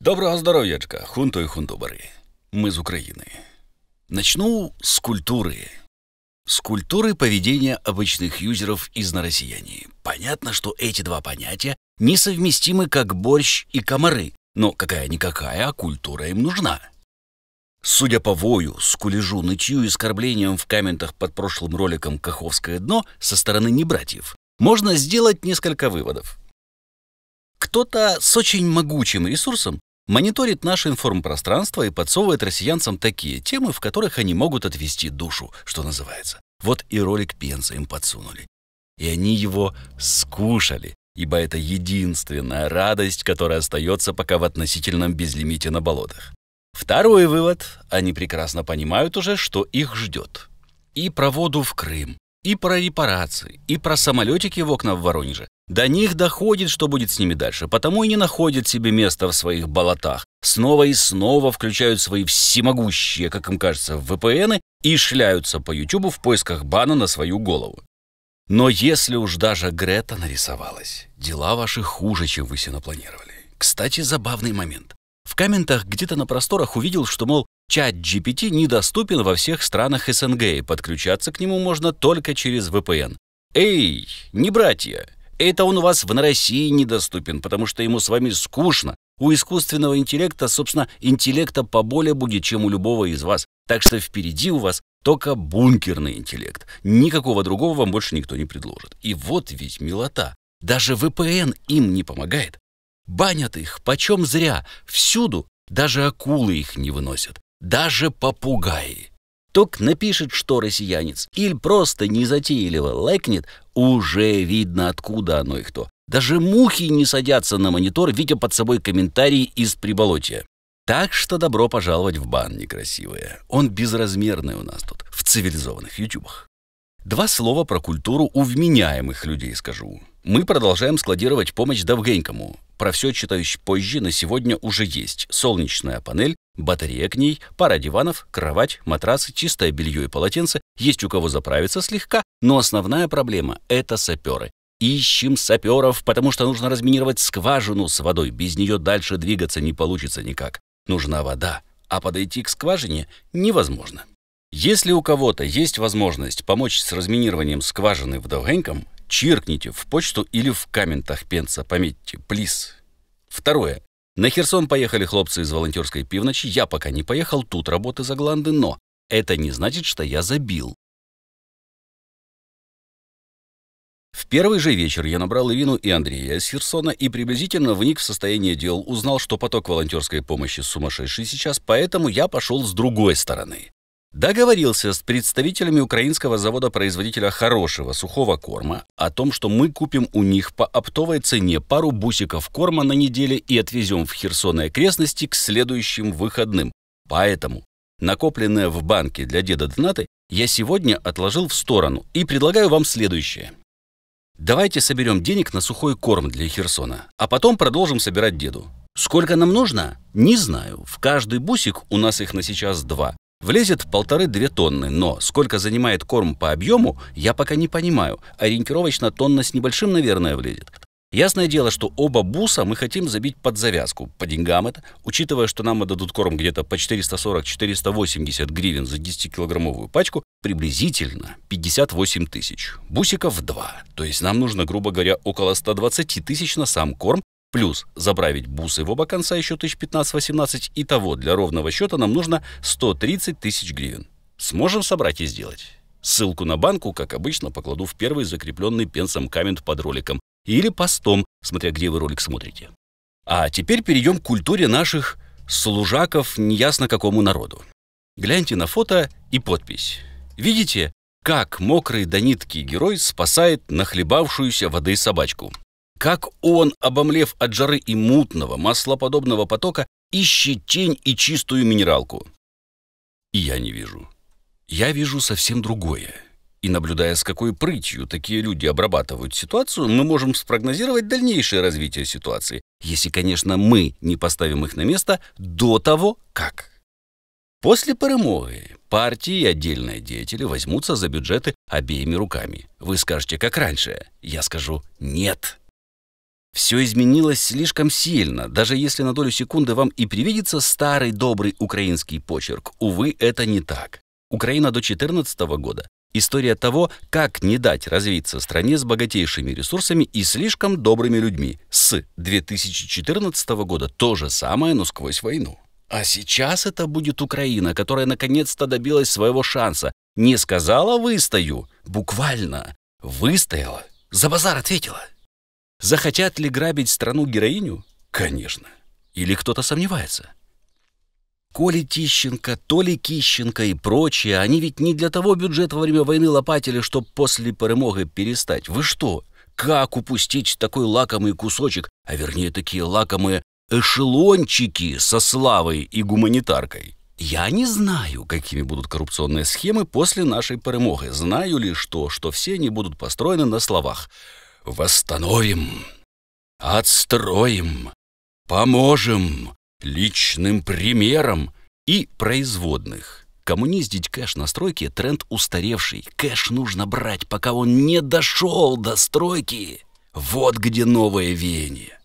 Доброго здоров'ячка, хунто и хунтубари. Мы из Украины. Начну с культуры. С культуры поведения обычных юзеров из «Россияне». Понятно, что эти два понятия несовместимы, как борщ и комары. Но какая-никакая, а культура им нужна. Судя по вою, скулежу, нытью и оскорблениям в комментах под прошлым роликом «Каховское дно» со стороны небратьев, можно сделать несколько выводов. Кто-то с очень могучим ресурсом мониторит наше информпространство и подсовывает россиянцам такие темы, в которых они могут отвести душу, что называется. Вот и ролик Пенза им подсунули. И они его скушали, ибо это единственная радость, которая остается пока в относительном безлимите на болотах. Второй вывод. Они прекрасно понимают уже, что их ждет. И про воду в Крым, и про репарации, и про самолетики в окна в Воронеже. До них доходит, что будет с ними дальше, потому и не находят себе места в своих болотах. Снова и снова включают свои всемогущие, как им кажется, VPN-ы и шляются по YouTube в поисках бана на свою голову. Но если уж даже Грета нарисовалась, дела ваши хуже, чем вы себе напланировали. Кстати, забавный момент. В комментах где-то на просторах увидел, что, мол, чат GPT недоступен во всех странах СНГ, и подключаться к нему можно только через VPN. Эй, не братья! Это он у вас в России недоступен, потому что ему с вами скучно. У искусственного интеллекта, собственно, интеллекта поболее будет, чем у любого из вас. Так что впереди у вас только бункерный интеллект. Никакого другого вам больше никто не предложит. И вот ведь милота. Даже VPN им не помогает. Банят их почем зря. Всюду. Даже акулы их не выносят. Даже попугаи. Ток напишет, что россиянец, или просто незатейливо лайкнет, уже видно, откуда оно и кто. Даже мухи не садятся на монитор, видя под собой комментарии из приболотья. Так что добро пожаловать в бан, некрасивые. Он безразмерный у нас тут, в цивилизованных ютубах. Два слова про культуру у вменяемых людей скажу. Мы продолжаем складировать помощь давгенькому. Про все читаю позже, на сегодня уже есть солнечная панель, батарея к ней, пара диванов, кровать, матрасы, чистое белье и полотенце. Есть у кого заправиться слегка, но основная проблема – это саперы. Ищем саперов, потому что нужно разминировать скважину с водой. Без нее дальше двигаться не получится никак. Нужна вода, а подойти к скважине невозможно. Если у кого-то есть возможность помочь с разминированием скважины в давгеньком, чиркните в почту или в комментах Пенца, пометьте, плиз. Второе. На Херсон поехали хлопцы из волонтерской пивночи. Я пока не поехал, тут работы загланды, но это не значит, что я забил. В первый же вечер я набрал Ирину и Андрея из Херсона и приблизительно вник в состояние дел, узнал, что поток волонтерской помощи сумасшедший сейчас, поэтому я пошел с другой стороны. Договорился с представителями украинского завода-производителя хорошего сухого корма о том, что мы купим у них по оптовой цене пару бусиков корма на неделе и отвезем в Херсон и окрестности к следующим выходным. Поэтому накопленные в банке для деда донаты я сегодня отложил в сторону и предлагаю вам следующее. Давайте соберем денег на сухой корм для Херсона, а потом продолжим собирать деду. Сколько нам нужно? Не знаю. В каждый бусик, у нас их на сейчас 2. Влезет 1,5–2 тонны, но сколько занимает корм по объему, я пока не понимаю. Ориентировочно тонна с небольшим, наверное, влезет. Ясное дело, что оба буса мы хотим забить под завязку. По деньгам это, учитывая, что нам отдадут корм где-то по 440–480 гривен за 10-килограммовую пачку, приблизительно 58 тысяч. Бусиков 2. То есть нам нужно, грубо говоря, около 120 тысяч на сам корм, плюс заправить бусы в оба конца еще 15–18. Итого для ровного счета нам нужно 130 тысяч гривен. Сможем собрать и сделать? Ссылку на банку, как обычно, покладу в первый закрепленный Пенсом коммент под роликом. Или постом, смотря где вы ролик смотрите. А теперь перейдем к культуре наших служаков неясно какому народу. Гляньте на фото и подпись. Видите, как мокрый до нитки герой спасает нахлебавшуюся воды собачку? Как он, обомлев от жары и мутного, маслоподобного потока, ищет тень и чистую минералку? И я не вижу. Я вижу совсем другое. И наблюдая, с какой прытью такие люди обрабатывают ситуацию, мы можем спрогнозировать дальнейшее развитие ситуации, если, конечно, мы не поставим их на место до того, как. После перемоги партии и отдельные деятели возьмутся за бюджеты обеими руками. Вы скажете, как раньше. Я скажу «нет». Все изменилось слишком сильно. Даже если на долю секунды вам и привидится старый добрый украинский почерк, увы, это не так. Украина до 2014 года – история того, как не дать развиться стране с богатейшими ресурсами и слишком добрыми людьми. С 2014 года то же самое, но сквозь войну. А сейчас это будет Украина, которая наконец-то добилась своего шанса. Не сказала «выстою», буквально выстояла, за базар ответила. Захотят ли грабить страну-героиню? Конечно. Или кто-то сомневается? Коли Тищенко, Толи Кищенко и прочие, они ведь не для того бюджет во время войны лопатили, чтобы после перемоги перестать. Вы что? Как упустить такой лакомый кусочек, а вернее такие лакомые эшелончики со славой и гуманитаркой? Я не знаю, какими будут коррупционные схемы после нашей перемоги. Знаю лишь то, что все они будут построены на словах. Восстановим, отстроим, поможем, личным примером и производных. Коммуниздить кэш на стройке – тренд устаревший. Кэш нужно брать, пока он не дошел до стройки. Вот где новое веяние.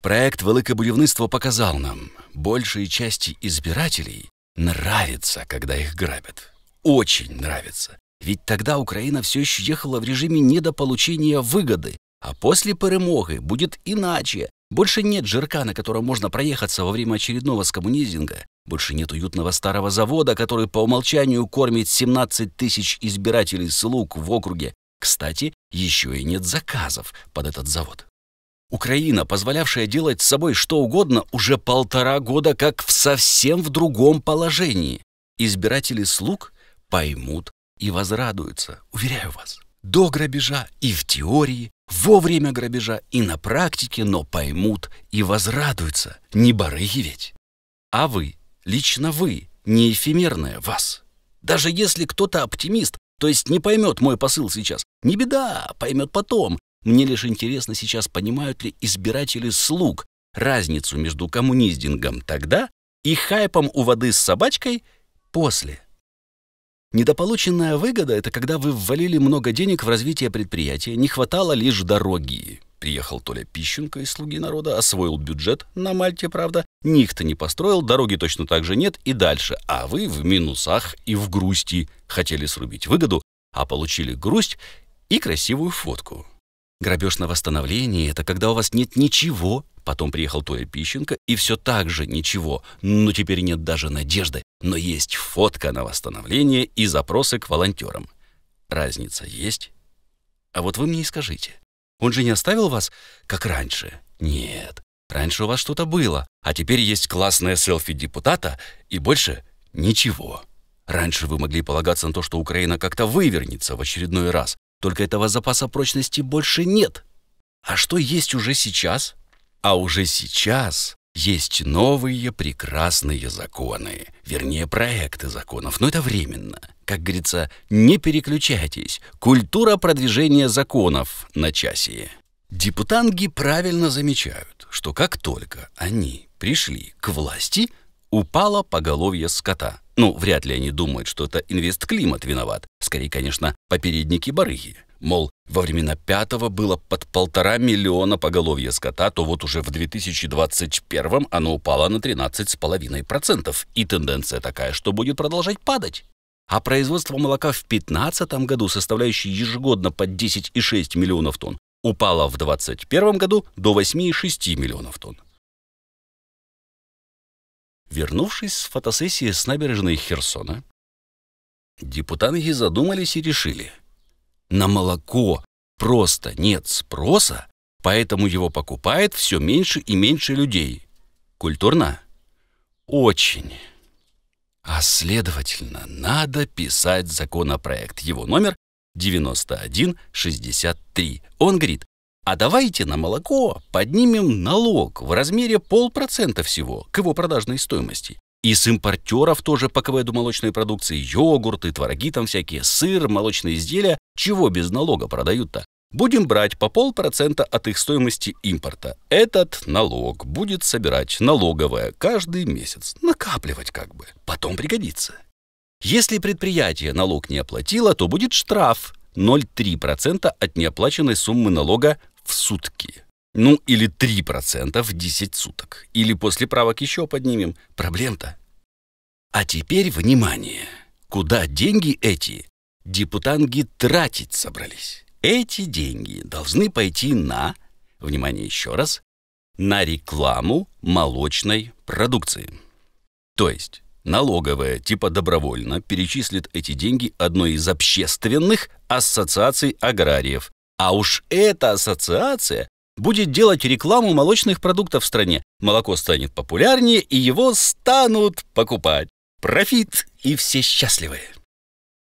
Проект «Велике будівництво» показал нам, большей части избирателей нравится, когда их грабят. Очень нравится. Ведь тогда Украина все еще ехала в режиме недополучения выгоды. А после перемоги будет иначе. Больше нет жирка, на котором можно проехаться во время очередного скоммунизинга. Больше нет уютного старого завода, который по умолчанию кормит 17 тысяч избирателей слуг в округе. Кстати, еще и нет заказов под этот завод. Украина, позволявшая делать с собой что угодно, уже 1,5 года как совсем в другом положении. Избиратели слуг поймут и возрадуются, уверяю вас. До грабежа и в теории, во время грабежа и на практике, но поймут и возрадуются. Не барыги ведь. А вы, лично вы, не эфемерное вас. Даже если кто-то оптимист, то есть не поймет мой посыл сейчас, не беда, поймет потом. Мне лишь интересно сейчас, понимают ли избиратели слуг разницу между коммуниздингом тогда и хайпом у воды с собачкой после. Недополученная выгода – это когда вы ввалили много денег в развитие предприятия, не хватало лишь дороги. Приехал Толя Пищенко из «Слуги народа», освоил бюджет, на Мальте, правда, никто не построил, дороги точно так же нет и дальше. А вы в минусах и в грусти. Хотели срубить выгоду, а получили грусть и красивую фотку. Грабеж на восстановление – это когда у вас нет ничего. Потом приехал Толя Пищенко, и все так же ничего. Но теперь нет даже надежды. Но есть фотка на восстановление и запросы к волонтерам. Разница есть? А вот вы мне и скажите. Он же не оставил вас, как раньше? Нет. Раньше у вас что-то было. А теперь есть классное селфи депутата, и больше ничего. Раньше вы могли полагаться на то, что Украина как-то вывернется в очередной раз. Только этого запаса прочности больше нет. А что есть уже сейчас? А уже сейчас есть новые прекрасные законы, вернее, проекты законов, но это временно. Как говорится, не переключайтесь. Культура продвижения законов на часе. Депутанги правильно замечают, что как только они пришли к власти, упало поголовье скота. Ну, вряд ли они думают, что это инвестклимат виноват. Скорее, конечно, попередники-барыги. Мол, во времена Пятого было под 1,5 миллиона поголовья скота, то вот уже в 2021 оно упало на 13,5%. И тенденция такая, что будет продолжать падать. А производство молока в 2015 году, составляющее ежегодно под 10,6 миллионов тонн, упало в 2021 году до 8,6 миллионов тонн. Вернувшись с фотосессии с набережной Херсона, депутаты задумались и решили: на молоко просто нет спроса, поэтому его покупает все меньше и меньше людей. Культурно? Очень. А следовательно, надо писать законопроект. Его номер 9163. Он говорит: а давайте на молоко поднимем налог в размере 0,5% всего к его продажной стоимости. И с импортеров тоже по КВЭДу молочной продукции, йогурты, твороги там всякие, сыр, молочные изделия, чего без налога продают-то? Будем брать по 0,5% от их стоимости импорта. Этот налог будет собирать налоговая каждый месяц, накапливать как бы, потом пригодится. Если предприятие налог не оплатило, то будет штраф 0,03% от неоплаченной суммы налога в сутки. Ну, или 3% в 10 суток. Или после правок еще поднимем. Проблем-то. А теперь внимание. Куда деньги эти депутанги тратить собрались? Эти деньги должны пойти на, внимание еще раз, на рекламу молочной продукции. То есть налоговая типа добровольно перечислит эти деньги одной из общественных ассоциаций аграриев. А уж эта ассоциация будет делать рекламу молочных продуктов в стране. Молоко станет популярнее, и его станут покупать. Профит, и все счастливы.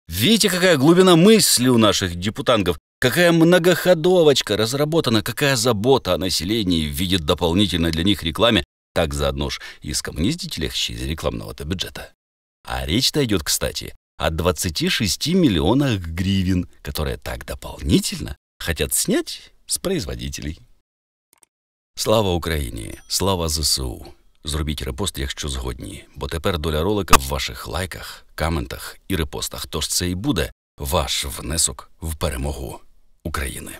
Видите, какая глубина мысли у наших депутангов, какая многоходовочка разработана, какая забота о населении в виде дополнительной для них рекламы. Так заодно ж и скоммуниздить легче из рекламного-то бюджета. А речь-то идет, кстати, о 26 миллионах гривен, которые так дополнительно хотят снять з производителей. Слава Україні! Слава ЗСУ! Зробіть репост, якщо згодні, бо тепер доля ролика в ваших лайках, коментах і репостах. Тож це і буде ваш внесок в перемогу України.